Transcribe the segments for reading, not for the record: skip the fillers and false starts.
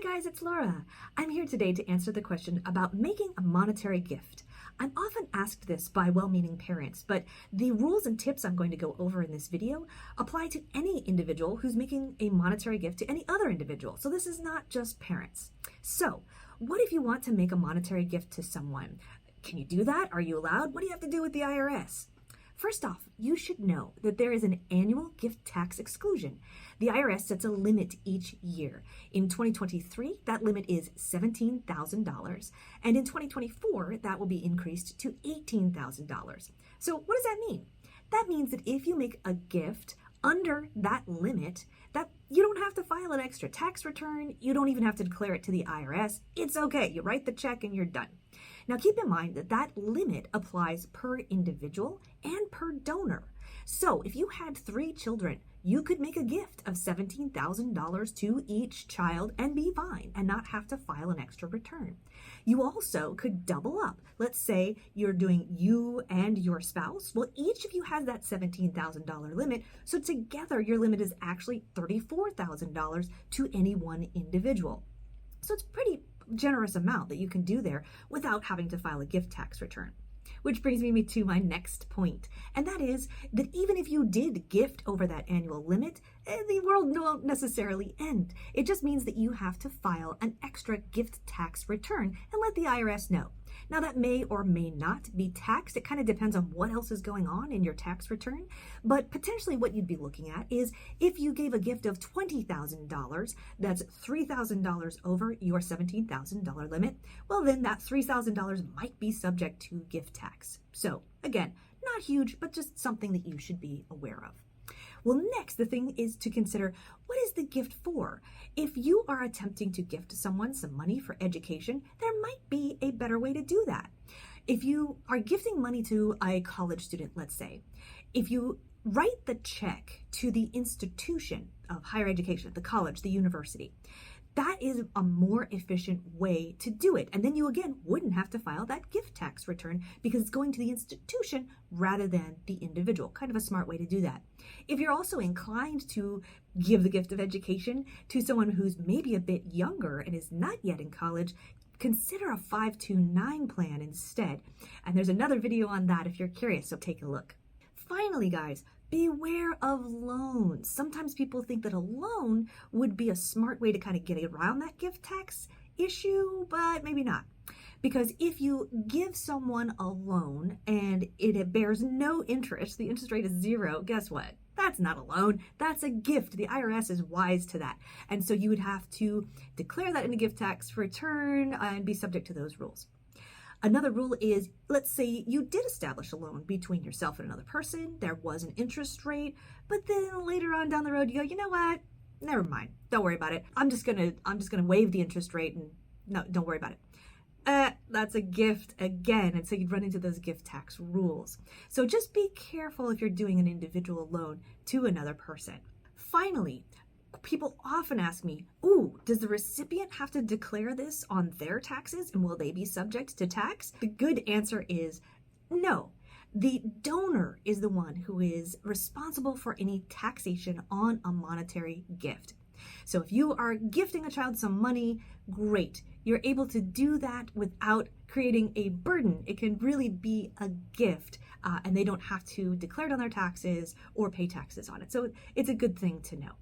guys, it's Laura. I'm here today to answer the question about making a monetary gift. I'm often asked this by well-meaning parents, but the rules and tips I'm going to go over in this video apply to any individual who's making a monetary gift to any other individual. So this is not just parents. So what if you want to make a monetary gift to someone? Can you do that? Are you allowed? What do you have to do with the IRS? First off, you should know that there is an annual gift tax exclusion. The IRS sets a limit each year. In 2023, that limit is $17,000, and in 2024, that will be increased to $18,000. So what does that mean? That means that if you make a gift under that limit, that you don't have to file an extra tax return, you don't even have to declare it to the IRS. It's okay, you write the check and you're done. Now keep in mind that that limit applies per individual and per donor. So if you had 3 children, you could make a gift of $17,000 to each child and be fine and not have to file an extra return. You also could double up. Let's say you're doing you and your spouse. Well, each of you has that $17,000 limit. So together your limit is actually $34,000 to any one individual. So it's pretty generous amount that you can do there without having to file a gift tax return. Which brings me to my next point, and that is that even if you did gift over that annual limit, the world won't necessarily end. It just means that you have to file an extra gift tax return and let the IRS know. Now that may or may not be taxed. It kind of depends on what else is going on in your tax return. But potentially what you'd be looking at is if you gave a gift of $20,000, that's $3,000 over your $17,000 limit, well then that $3,000 might be subject to gift tax. So again, not huge, but just something that you should be aware of. Well, next, the thing is to consider, what is the gift for? If you are attempting to gift someone some money for education, there might be a better way to do that. If you are gifting money to a college student, let's say, if you write the check to the institution of higher education, the college, the university, that is a more efficient way to do it. And then you, again, wouldn't have to file that gift tax return because it's going to the institution rather than the individual. Kind of a smart way to do that. If you're also inclined to give the gift of education to someone who's maybe a bit younger and is not yet in college, consider a 529 plan instead. And there's another video on that if you're curious, so take a look. Finally, guys, beware of loans. Sometimes people think that a loan would be a smart way to kind of get around that gift tax issue, but maybe not. Because if you give someone a loan and it bears no interest, the interest rate is 0, guess what? That's not a loan, that's a gift. The IRS is wise to that. And so you would have to declare that in a gift tax return and be subject to those rules. Another rule is, let's say you did establish a loan between yourself and another person, there was an interest rate, but then later on down the road you go, you know what? Never mind. Don't worry about it. I'm just gonna waive the interest rate and no, don't worry about it. That's a gift again, and so you'd run into those gift tax rules. So just be careful if you're doing an individual loan to another person. Finally, people often ask me, ooh, does the recipient have to declare this on their taxes and will they be subject to tax? The good answer is no. The donor is the one who is responsible for any taxation on a monetary gift. So if you are gifting a child some money, great. You're able to do that without creating a burden. It can really be a gift and they don't have to declare it on their taxes or pay taxes on it. So it's a good thing to know.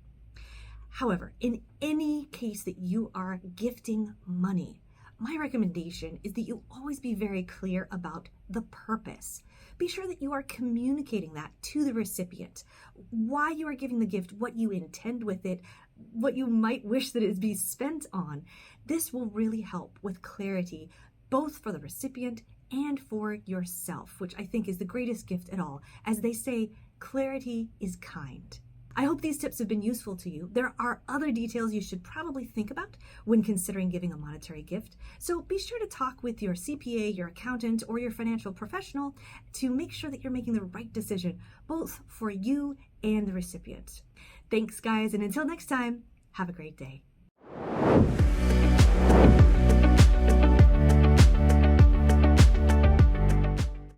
However, in any case that you are gifting money, my recommendation is that you always be very clear about the purpose. Be sure that you are communicating that to the recipient, why you are giving the gift, what you intend with it, what you might wish that it be spent on. This will really help with clarity, both for the recipient and for yourself, which I think is the greatest gift at all. As they say, clarity is kind. I hope these tips have been useful to you. There are other details you should probably think about when considering giving a monetary gift. So be sure to talk with your CPA, your accountant, or your financial professional to make sure that you're making the right decision, both for you and the recipient. Thanks, guys, and until next time, have a great day.